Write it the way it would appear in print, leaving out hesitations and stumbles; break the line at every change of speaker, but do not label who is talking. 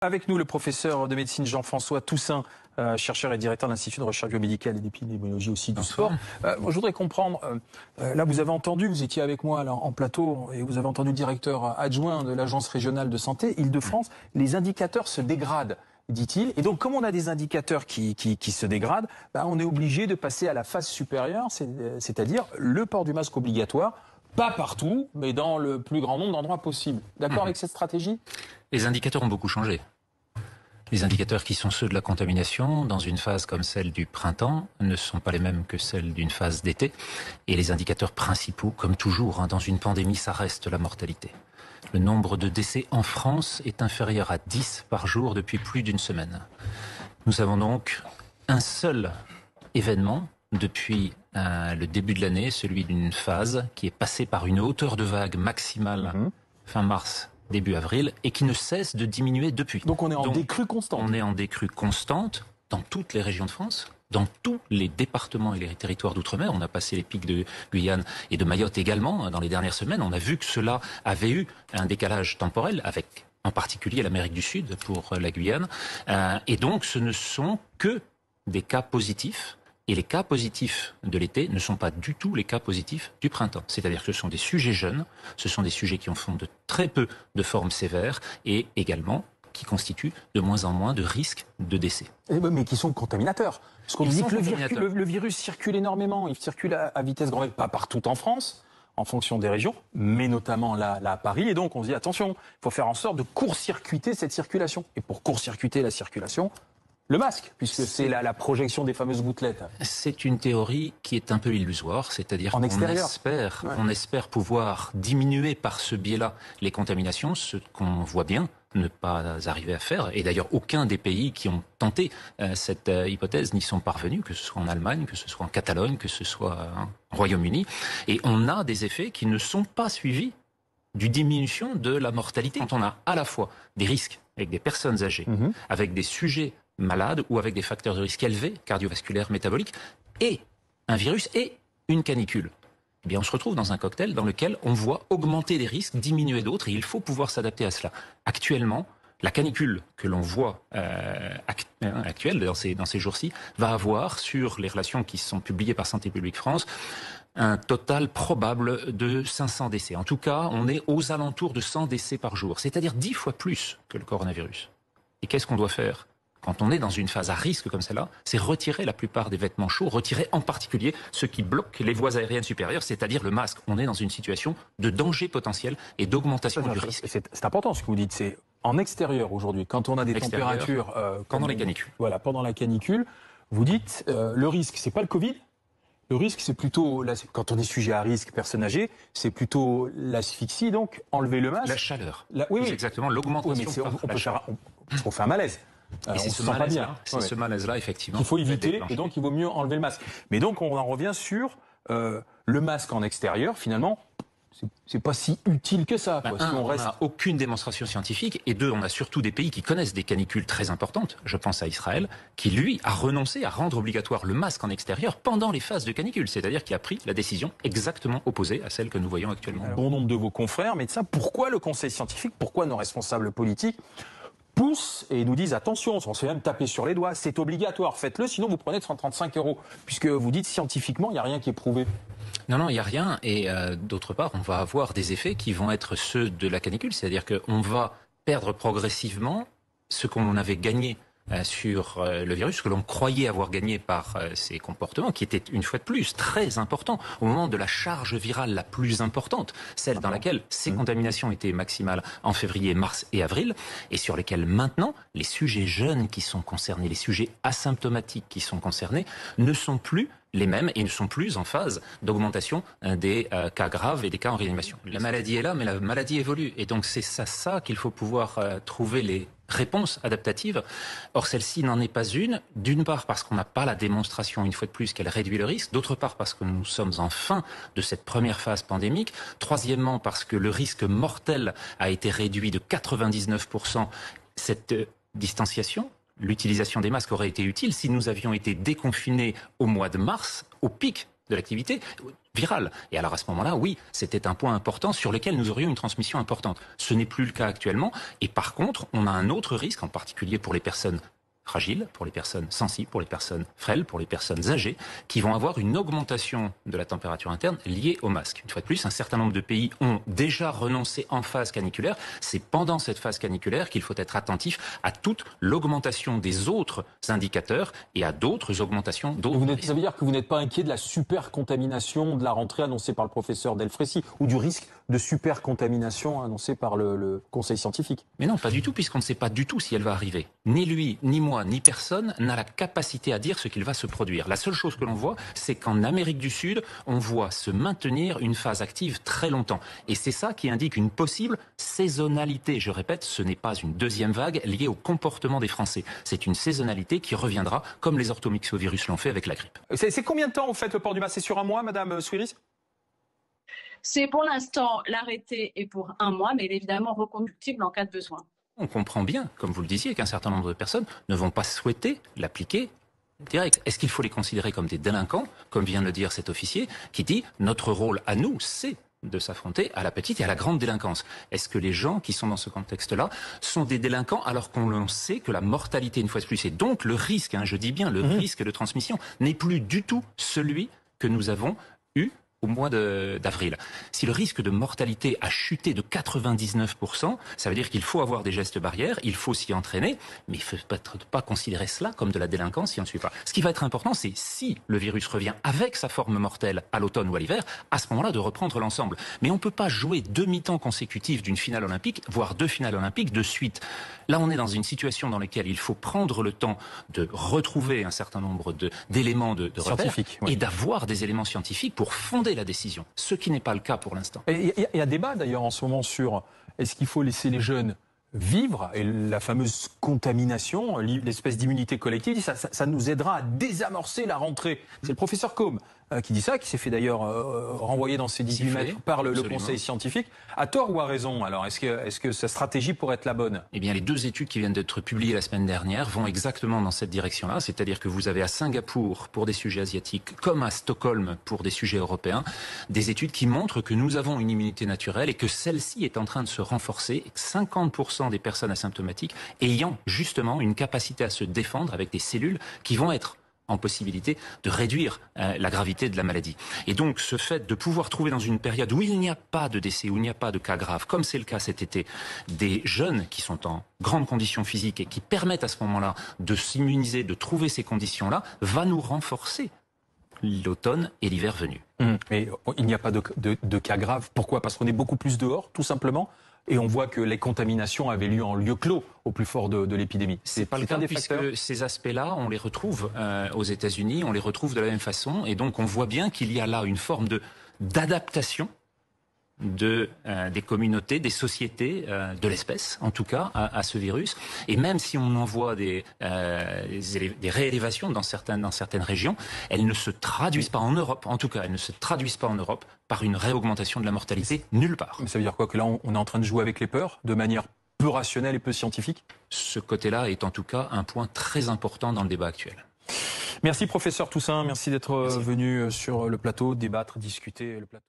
Avec nous, le professeur de médecine Jean-François Toussaint, chercheur et directeur de l'Institut de recherche biomédicale et d'épidémiologie aussi du sport. Je voudrais comprendre, là vous avez entendu, vous étiez avec moi là, en plateau, et vous avez entendu le directeur adjoint de l'Agence régionale de santé, Île-de-France, les indicateurs se dégradent, dit-il. Et donc comme on a des indicateurs qui se dégradent, on est obligé de passer à la phase supérieure, c'est-à-dire le port du masque obligatoire. Pas partout, mais dans le plus grand nombre d'endroits possibles. D'accord avec cette stratégie ?
Les indicateurs ont beaucoup changé. Les indicateurs qui sont ceux de la contamination, dans une phase comme celle du printemps, ne sont pas les mêmes que celles d'une phase d'été. Et les indicateurs principaux, comme toujours, dans une pandémie, ça reste la mortalité. Le nombre de décès en France est inférieur à 10 par jour depuis plus d'une semaine. Nous avons donc un seul événement depuis le début de l'année, celui d'une phase qui est passée par une hauteur de vague maximale fin mars, début avril, et qui ne cesse de diminuer depuis.
Donc on est en décrue constante.
On est en décrue constante dans toutes les régions de France, dans tous les départements et les territoires d'outre-mer. On a passé les pics de Guyane et de Mayotte également dans les dernières semaines. On a vu que cela avait eu un décalage temporel avec en particulier l'Amérique du Sud pour la Guyane. Et donc ce ne sont que des cas positifs. Et les cas positifs de l'été ne sont pas du tout les cas positifs du printemps. C'est-à-dire que ce sont des sujets jeunes, ce sont des sujets qui en font de très peu de formes sévères et également qui constituent de moins en moins de risques de décès.
Mais qui sont contaminateurs. Parce qu'on dit que le virus circule énormément, il circule à vitesse grand V, pas partout en France, en fonction des régions, mais notamment là à Paris. Et donc on se dit attention, il faut faire en sorte de court-circuiter cette circulation. Et pour court-circuiter la circulation, le masque, puisque c'est la projection des fameuses gouttelettes.
C'est une théorie qui est un peu illusoire, c'est-à-dire qu'on espère pouvoir diminuer par ce biais-là les contaminations, ce qu'on voit bien ne pas arriver à faire. Et d'ailleurs, aucun des pays qui ont tenté cette hypothèse n'y sont parvenus, que ce soit en Allemagne, que ce soit en Catalogne, que ce soit au Royaume-Uni. Et on a des effets qui ne sont pas suivis d'une diminution de la mortalité. Quand on a à la fois des risques avec des personnes âgées, avec des sujets malades ou avec des facteurs de risque élevés, cardiovasculaires, métaboliques, et un virus et une canicule. Eh bien, on se retrouve dans un cocktail dans lequel on voit augmenter des risques, diminuer d'autres, et il faut pouvoir s'adapter à cela. Actuellement, la canicule que l'on voit actuelle dans ces jours-ci va avoir, sur les relations qui sont publiées par Santé publique France, un total probable de 500 décès. En tout cas, on est aux alentours de 100 décès par jour, c'est-à-dire 10 fois plus que le coronavirus. Et qu'est-ce qu'on doit faire ? Quand on est dans une phase à risque comme celle-là, c'est retirer la plupart des vêtements chauds, retirer en particulier ceux qui bloquent les voies aériennes supérieures, c'est-à-dire le masque. On est dans une situation de danger potentiel et d'augmentation du risque.
C'est important ce que vous dites, c'est en extérieur aujourd'hui, quand on a des températures...
pendant les canicules.
Voilà, pendant la canicule, vous dites, le risque, c'est pas le Covid. Le risque, c'est plutôt, quand on est sujet à risque, personne âgée, c'est plutôt l'asphyxie, donc enlever le masque.
La chaleur.
Oui,
exactement, l'augmentation.
On fait un malaise.
Et c'est ce malaise-là, effectivement.
Il faut éviter, et donc il vaut mieux enlever le masque. Mais donc on en revient sur le masque en extérieur, finalement, c'est pas si utile que ça.
On n'a aucune démonstration scientifique, et deux, on a surtout des pays qui connaissent des canicules très importantes, je pense à Israël, qui lui a renoncé à rendre obligatoire le masque en extérieur pendant les phases de canicule, c'est-à-dire qui a pris la décision exactement opposée à celle que nous voyons actuellement.
Bon nombre de vos confrères médecins, pourquoi le conseil scientifique, pourquoi nos responsables politiques poussent et nous disent attention, on se fait même taper sur les doigts, c'est obligatoire, faites-le, sinon vous prenez 135 €, puisque vous dites scientifiquement, il n'y a rien qui est prouvé.
Non, il n'y a rien, et d'autre part, on va avoir des effets qui vont être ceux de la canicule, c'est-à-dire qu'on va perdre progressivement ce qu'on avait gagné sur le virus, que l'on croyait avoir gagné par ces comportements, qui étaient une fois de plus très importants au moment de la charge virale la plus importante, celle dans laquelle ces contaminations étaient maximales en février, mars et avril, et sur lesquelles maintenant les sujets jeunes qui sont concernés, les sujets asymptomatiques qui sont concernés, ne sont plus les mêmes et ne sont plus en phase d'augmentation des cas graves et des cas en réanimation. La maladie est là, mais la maladie évolue. Et donc c'est ça qu'il faut pouvoir trouver les réponses adaptatives. Or celle-ci n'en est pas une, d'une part parce qu'on n'a pas la démonstration une fois de plus qu'elle réduit le risque, d'autre part parce que nous sommes en fin de cette première phase pandémique, troisièmement parce que le risque mortel a été réduit de 99%. Cette distanciation, l'utilisation des masques aurait été utile si nous avions été déconfinés au mois de mars, au pic de l'activité. virale. Et alors à ce moment-là, oui, c'était un point important sur lequel nous aurions une transmission importante. Ce n'est plus le cas actuellement. Et par contre, on a un autre risque, en particulier pour les personnes fragiles, pour les personnes sensibles, pour les personnes frêles, pour les personnes âgées, qui vont avoir une augmentation de la température interne liée au masque. Une fois de plus, un certain nombre de pays ont déjà renoncé en phase caniculaire. C'est pendant cette phase caniculaire qu'il faut être attentif à toute l'augmentation des autres indicateurs et à d'autres augmentations d'autres risques.
Ça veut dire que vous n'êtes pas inquiet de la super-contamination de la rentrée annoncée par le professeur Delfrécy ou du risque de super-contamination annoncé par le Conseil scientifique?
Mais non, pas du tout, puisqu'on ne sait pas du tout si elle va arriver. Ni lui, ni moi, ni personne n'a la capacité à dire ce qu'il va se produire. La seule chose que l'on voit, c'est qu'en Amérique du Sud, on voit se maintenir une phase active très longtemps. Et c'est ça qui indique une possible saisonnalité. Je répète, ce n'est pas une deuxième vague liée au comportement des Français. C'est une saisonnalité qui reviendra, comme les orthomyxovirus l'ont fait avec la grippe.
C'est combien de temps, au fait, le port du masque? C'est sur un mois, Madame Swiris?
C'est pour l'instant, l'arrêté est pour un mois, mais il est évidemment reconductible en cas de besoin.
On comprend bien, comme vous le disiez, qu'un certain nombre de personnes ne vont pas souhaiter l'appliquer direct. Est-ce qu'il faut les considérer comme des délinquants, comme vient de le dire cet officier, qui dit « notre rôle à nous, c'est de s'affronter à la petite et à la grande délinquance ». Est-ce que les gens qui sont dans ce contexte-là sont des délinquants alors qu'on sait que la mortalité, une fois de plus, et donc le risque, je dis bien le risque de transmission, n'est plus du tout celui que nous avons eu au mois d'avril. Si le risque de mortalité a chuté de 99%, ça veut dire qu'il faut avoir des gestes barrières, il faut s'y entraîner, mais il ne faut pas considérer cela comme de la délinquance si on ne suit pas. Ce qui va être important, c'est si le virus revient avec sa forme mortelle à l'automne ou à l'hiver, à ce moment-là de reprendre l'ensemble. Mais on ne peut pas jouer 2 mi-temps consécutifs d'une finale olympique, voire 2 finales olympiques de suite. Là, on est dans une situation dans laquelle il faut prendre le temps de retrouver un certain nombre d'éléments de repères et d'avoir des éléments scientifiques pour fonder la décision, ce qui n'est pas le cas pour l'instant.
Il y a débat d'ailleurs en ce moment sur est-ce qu'il faut laisser les jeunes vivre, et la fameuse contamination, l'espèce d'immunité collective, ça nous aidera à désamorcer la rentrée. C'est le professeur Combe qui dit ça, qui s'est fait d'ailleurs renvoyer dans ses 18 mètres par le Conseil scientifique. À tort ou à raison alors? Est-ce que sa stratégie pourrait être la bonne?
Eh bien, les 2 études qui viennent d'être publiées la semaine dernière vont exactement dans cette direction-là. C'est-à-dire que vous avez à Singapour pour des sujets asiatiques, comme à Stockholm pour des sujets européens, des études qui montrent que nous avons une immunité naturelle et que celle-ci est en train de se renforcer. 50% des personnes asymptomatiques ayant justement une capacité à se défendre avec des cellules qui vont être en possibilité de réduire la gravité de la maladie. Et donc ce fait de pouvoir trouver dans une période où il n'y a pas de décès, où il n'y a pas de cas graves, comme c'est le cas cet été, des jeunes qui sont en grande condition physique et qui permettent à ce moment-là de s'immuniser, de trouver ces conditions-là, va nous renforcer l'automne et l'hiver venu.
Mais il n'y a pas de cas graves. Pourquoi? Parce qu'on est beaucoup plus dehors, tout simplement. Et on voit que les contaminations avaient lieu en lieu clos au plus fort de l'épidémie.
C'est pas le cas puisque ces aspects-là, on les retrouve aux États-Unis, on les retrouve de la même façon. Et donc on voit bien qu'il y a là une forme d'adaptation des communautés, des sociétés, de l'espèce, en tout cas, à ce virus. Et même si on en voit des réélévations dans certaines régions, elles ne se traduisent pas en Europe, en tout cas, elles ne se traduisent pas en Europe par une réaugmentation de la mortalité nulle part.
Mais ça veut dire quoi? Que là, on est en train de jouer avec les peurs de manière peu rationnelle et peu sscientifique?
Ce côté-là est en tout cas un point très important dans le débat actuel.
Merci professeur Toussaint, merci d'être venu sur le plateau, débattre, discuter le plateau.